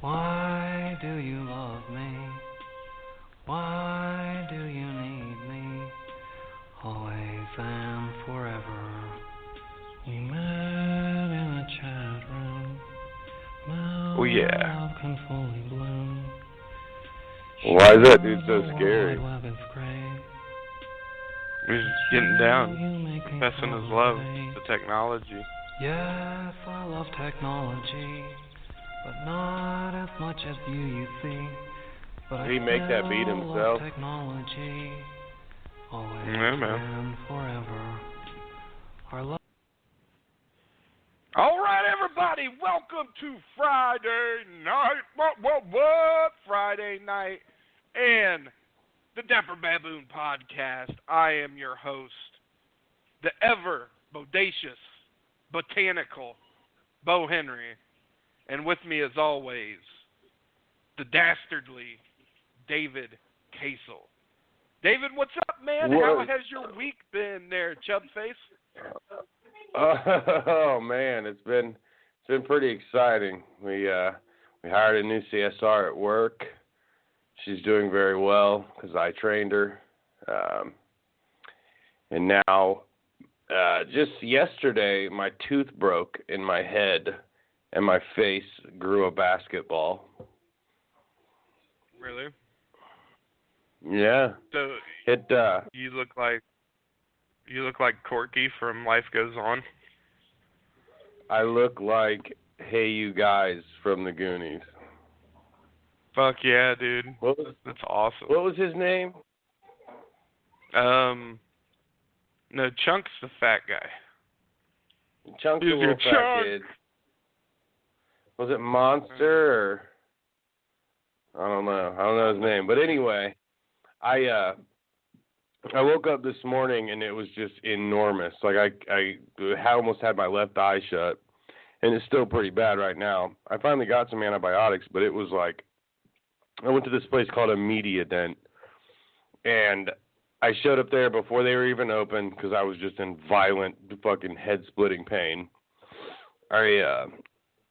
Why do you love me? Why do you need me? Always and forever. We met in a chat room. Now oh yeah. love can fully bloom. Why is that dude so scary? He's getting down, confessing his love to technology. Yes, I love technology, but not as much as you see. But Did he make that beat himself? Technology, always Yeah, man. and forever. Our love. All right, everybody, welcome to Friday night. What? Friday night and the Dapper Baboon Podcast. I am your host, the ever bodacious, botanical Bo Henry, and with me, as always, the dastardly David Casel. David, what's up, man? How has your week been there, Chubface? Oh man, it's been pretty exciting. We hired a new CSR at work. She's doing very well because I trained her. And now, just yesterday, my tooth broke in my head, and my face grew a basketball. Really? Yeah. So It. you look like Corky from Life Goes On. I look like Hey You Guys from the Goonies. Fuck yeah, dude. That's awesome. What was his name? No, Chunk's the fat guy. Chunk's the little fat kid. Was it Monster or I don't know his name. But anyway, I woke up this morning and it was just enormous. Like I almost had my left eye shut, and it's still pretty bad right now. I finally got some antibiotics, but it was like I went to this place called a Media Dent, and I showed up there before they were even open because I was just in violent fucking head-splitting pain. I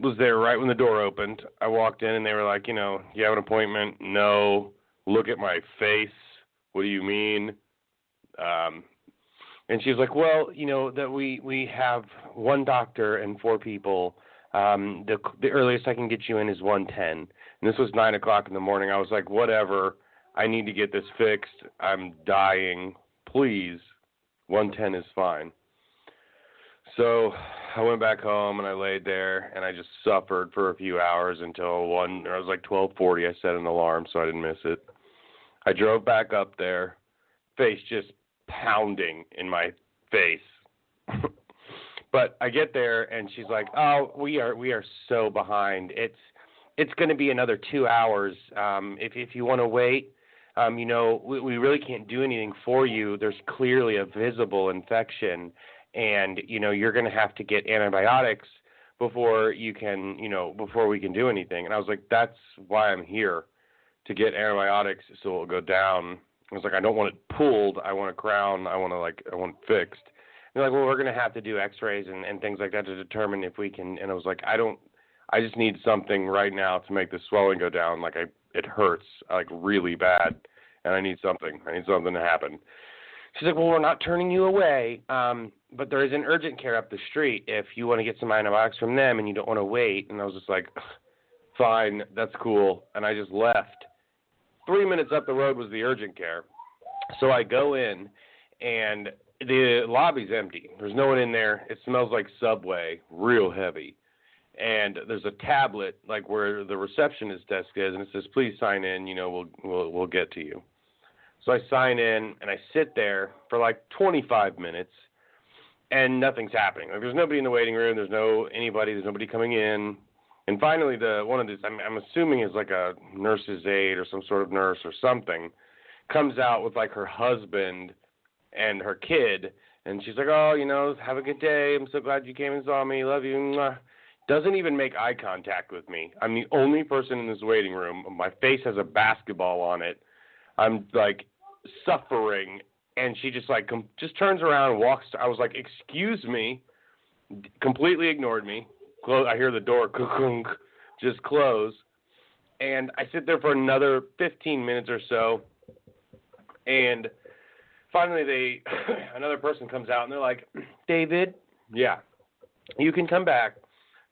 was there right when the door opened. I walked in and they were like, you have an appointment? No. Look at my face. What do you mean? And she was like, well, that we have one doctor and 4 people. The earliest I can get you in is 1:10. And this was 9 o'clock in the morning. I was like, whatever. I need to get this fixed. I'm dying. Please. 1:10 is fine. So I went back home and I laid there and I just suffered for a few hours until 12:40. I set an alarm so I didn't miss it. I drove back up there, face just pounding in my face. But I get there and she's like, "Oh, we are so behind. It's going to be another 2 hours. If you want to wait, we really can't do anything for you. There's clearly a visible infection, and you're going to have to get antibiotics before we can do anything." And I was like, "That's why I'm here, to get antibiotics so it'll go down." I was like, "I don't want it pulled. I want a crown. I want it fixed." And they're like, "Well, we're going to have to do x-rays and things like that to determine if we can." And I was like, I just need something right now to make the swelling go down. It hurts really bad, and I need something. I need something to happen. She's like, "Well, we're not turning you away, but there is an urgent care up the street if you want to get some antibiotics from them and you don't want to wait." And I was just like, "Fine, that's cool." And I just left. 3 minutes up the road was the urgent care. So I go in, and the lobby's empty. There's no one in there. It smells like Subway, real heavy. And there's a tablet where the receptionist desk is, and it says, "Please sign in. We'll get to you." So I sign in and I sit there for 25 minutes, and nothing's happening. There's nobody in the waiting room. There's nobody coming in. And finally, I'm assuming is a nurse's aide or some sort of nurse or something, comes out with her husband and her kid, and she's like, "Oh, have a good day. I'm so glad you came and saw me. Love you." Mwah. Doesn't even make eye contact with me. I'm the only person in this waiting room. My face has a basketball on it. I'm suffering, and she just like just turns around and walks. I was like, "Excuse me," completely ignored me. I hear the door just close, and I sit there for another 15 minutes or so, and finally another person comes out, and they're like, "David, yeah, you can come back."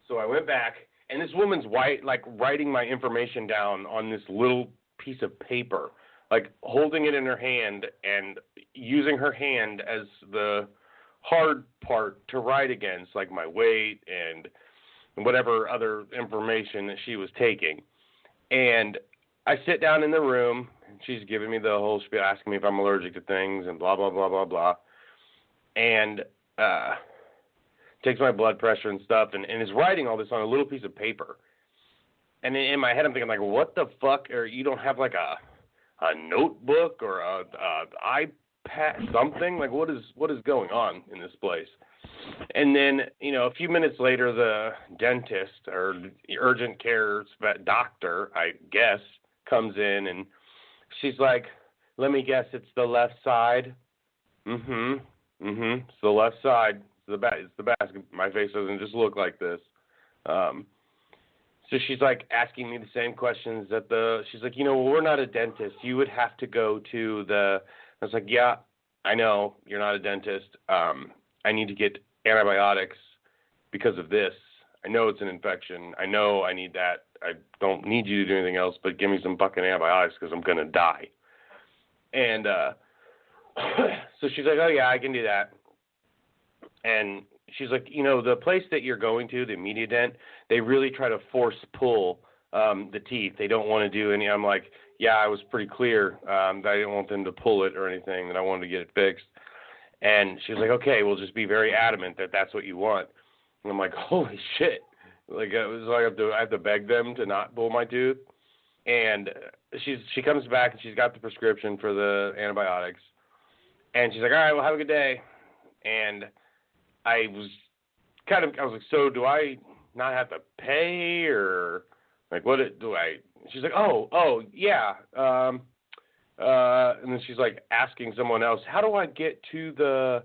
So I went back, and this woman's writing my information down on this little piece of paper, like holding it in her hand and using her hand as the hard part to write against, like my weight and whatever other information that she was taking. And I sit down in the room, and she's giving me the whole spiel, asking me if I'm allergic to things and blah, blah, blah, blah, blah. And takes my blood pressure and stuff, and is writing all this on a little piece of paper. And in my head, I'm thinking, like, what the fuck? Or you don't have, like, a notebook or a iPad, something? Like, what is going on in this place? And then, a few minutes later, the dentist or urgent care doctor, I guess, comes in, and she's like, "Let me guess, it's the left side?" It's the left side. It's the basket. My face doesn't just look like this. So she's like asking me the same questions she's like, well, we're not a dentist. You would have to go to I was like, yeah, I know you're not a dentist. I need to get antibiotics because of this. I know it's an infection. I know I need that. I don't need you to do anything else, but give me some fucking antibiotics because I'm going to die. And so she's like, oh yeah, I can do that. And she's like, the place that you're going to, the immediate dent, they really try to force pull the teeth. They don't want to do any. I'm like, yeah, I was pretty clear that I didn't want them to pull it or anything, that I wanted to get it fixed. And she was like, okay, we'll just be very adamant that that's what you want. And I'm like, holy shit. Like, it was like I have to beg them to not pull my tooth. And she comes back, and she's got the prescription for the antibiotics. And she's like, all right, well, have a good day. And I was like, so do I not have to pay, or like she's like, oh yeah. And then she's like asking someone else, how do I get to the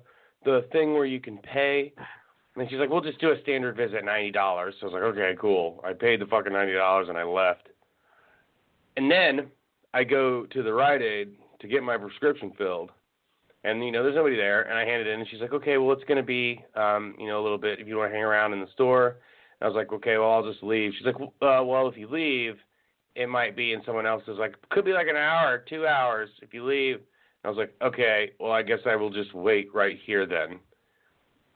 thing where you can pay? And then she's like, we'll just do a standard visit, $90. So I was like, okay, cool. I paid the fucking $90 and I left. And then I go to the Rite Aid to get my prescription filled. And, there's nobody there, and I hand it in, and she's like, okay, well, it's going to be, a little bit if you want to hang around in the store. And I was like, okay, well, I'll just leave. She's like, well, if you leave, it might be, and someone else is like, could be like an hour, 2 hours if you leave. And I was like, okay, well, I guess I will just wait right here then.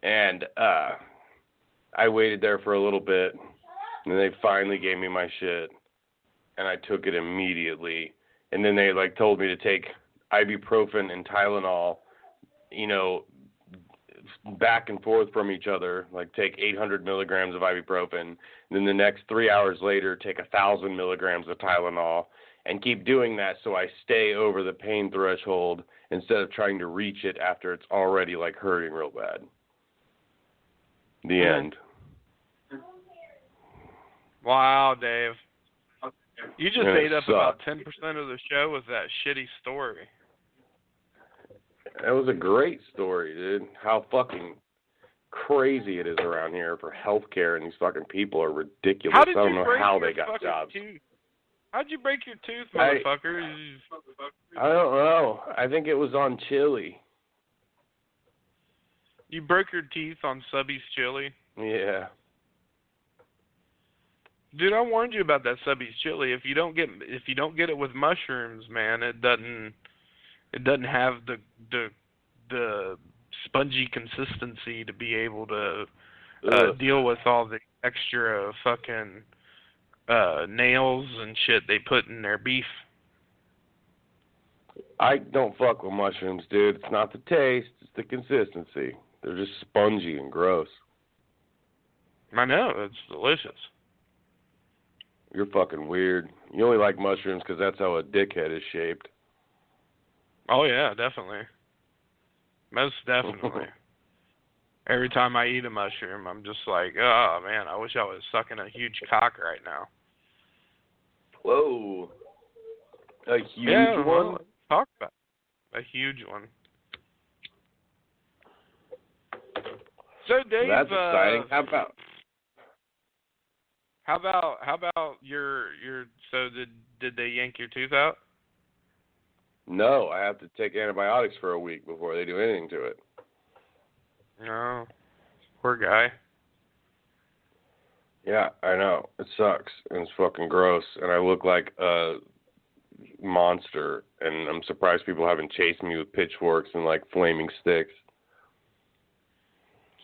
And I waited there for a little bit, and they finally gave me my shit, and I took it immediately. And then they, told me to take ibuprofen and Tylenol, back and forth from each other, take 800 milligrams of ibuprofen, and then the next 3 hours later take 1,000 milligrams of Tylenol, and keep doing that so I stay over the pain threshold instead of trying to reach it after it's already hurting real bad. The end. Wow, Dave. You just ate up about sucked. 10% of the show with that shitty story. That was a great story, dude. How fucking crazy it is around here for healthcare, and these fucking people are ridiculous. I don't know how they got jobs. How'd you break your tooth, motherfucker? I don't know. I think it was on chili. You broke your teeth on Subby's chili? Yeah. Dude, I warned you about that Subby's chili. If you don't get it with mushrooms, man, it doesn't have the spongy consistency to be able to deal with all the extra fucking nails and shit they put in their beef. I don't fuck with mushrooms, dude. It's not the taste, it's the consistency. They're just spongy and gross. I know, it's delicious. You're fucking weird. You only like mushrooms because that's how a dickhead is shaped. Oh, yeah, definitely. Most definitely. Every time I eat a mushroom, I'm just like, oh, man, I wish I was sucking a huge cock right now. Whoa. A huge one? Talk about it. A huge one. So Dave, that's exciting. How about your? So did they yank your tooth out? No, I have to take antibiotics for a week before they do anything to it. No, poor guy. Yeah, I know. It sucks. And it's fucking gross. And I look like a monster. And I'm surprised people haven't chased me with pitchforks and, like, flaming sticks.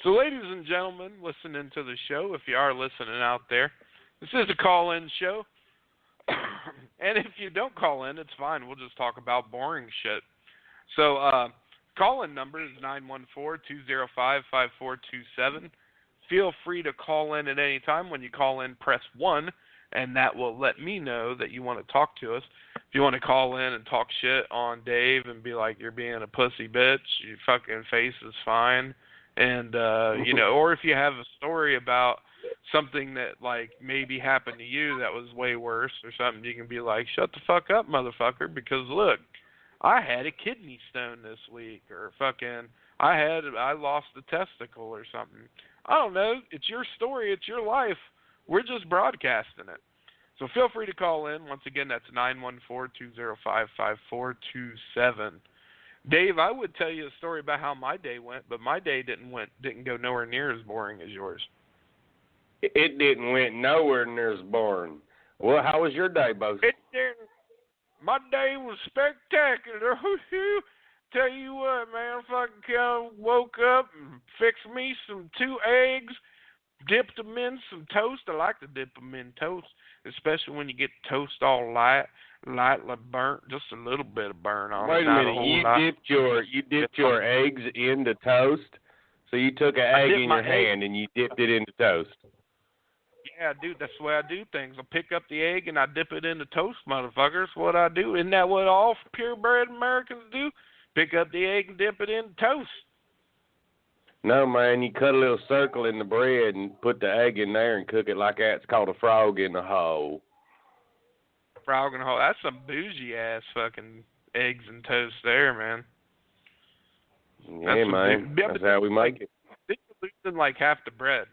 So, ladies and gentlemen, listening to the show, if you are listening out there, this is a call-in show. And if you don't call in, it's fine. We'll just talk about boring shit. So, call-in number is 914-205-5427. Feel free to call in at any time. When you call in, press 1, and that will let me know that you want to talk to us. If you want to call in and talk shit on Dave and be like, you're being a pussy bitch, your fucking face is fine. And, or if you have a story about something that, like, maybe happened to you that was way worse or something, you can be like, shut the fuck up, motherfucker, because, look, I had a kidney stone this week, or fucking, I lost a testicle or something. I don't know. It's your story. It's your life. We're just broadcasting it. So feel free to call in. Once again, that's 914-205-5427. Dave, I would tell you a story about how my day went, but my day didn't go nowhere near as boring as yours. It didn't went nowhere near as boring. Well, how was your day, Bo? It didn't. My day was spectacular. Tell you what, man, fucking woke up and fixed me some 2 eggs, dipped them in some toast. I like to dip them in toast, especially when you get toast all lightly burnt, just a little bit of burn on it. Wait a minute, you dipped your eggs into toast? So you took an egg in your hand and you dipped it into toast? Yeah, dude, that's the way I do things. I pick up the egg and I dip it into toast, motherfuckers. What I do. Isn't that what all purebred Americans do? Pick up the egg and dip it in toast. No, man, you cut a little circle in the bread and put the egg in there and cook it like that. It's called a frog in the hole. Frog in the hole. That's some bougie-ass fucking eggs and toast there, man. Yeah, man. That's how we make it. You're losing like half the bread.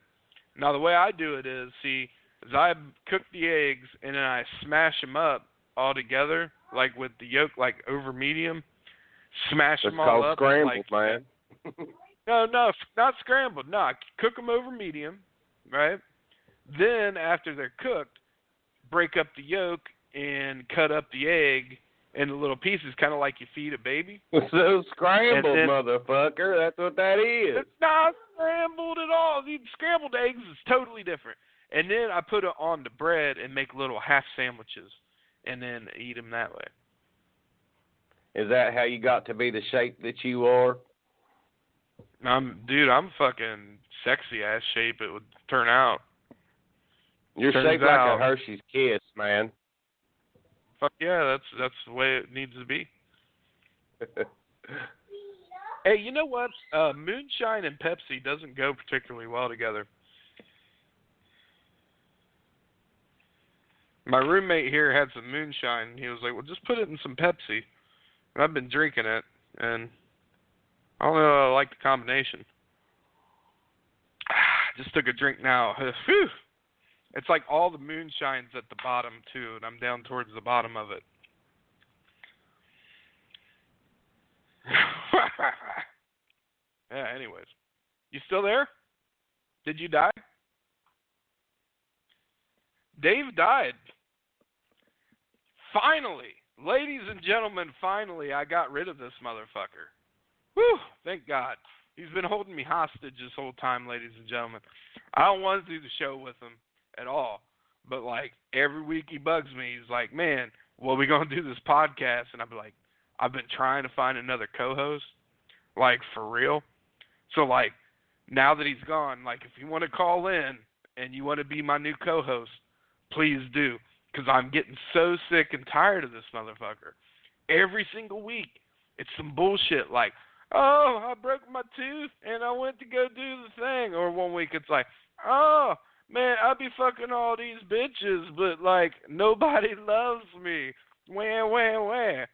Now, the way I do it is I cook the eggs and then I smash them up all together, like with the yolk, like over medium. Smash them all up. It's called scrambled, man. No, not scrambled. No, I cook them over medium, right? Then, after they're cooked, break up the yolk and cut up the egg into little pieces, kind of like you feed a baby. So scrambled, motherfucker. That's what that is. It's not scrambled at all. The scrambled eggs is totally different. And then I put it on the bread and make little half sandwiches and then eat them that way. Is that how you got to be the shape that you are? I'm fucking sexy-ass shape it would turn out. You're shaped like a Hershey's Kiss, man. Fuck yeah, that's the way it needs to be. Hey, you know what? Moonshine and Pepsi doesn't go particularly well together. My roommate here had some moonshine, and he was like, well, just put it in some Pepsi. And I've been drinking it, and I don't know, I like the combination. Just took a drink now. Whew. It's like all the moonshine's at the bottom, too, and I'm down towards the bottom of it. Yeah, anyways. You still there? Did you die? Dave died. Finally, ladies and gentlemen, finally I got rid of this motherfucker. Whew, thank God. He's been holding me hostage this whole time, ladies and gentlemen. I don't want to do the show with him at all. But, like, every week he bugs me. He's like, man, well, we going to do this podcast. And I'll be like, I've been trying to find another co-host. Like, for real. So, like, now that he's gone, like, if you want to call in and you want to be my new co-host, please do. Because I'm getting so sick and tired of this motherfucker. Every single week, it's some bullshit like, oh, I broke my tooth and I went to go do the thing. Or one week it's like, oh, man, I be fucking all these bitches, but, like, nobody loves me. Wah, wah, wah.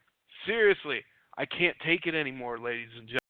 Seriously, I can't take it anymore, ladies and gentlemen.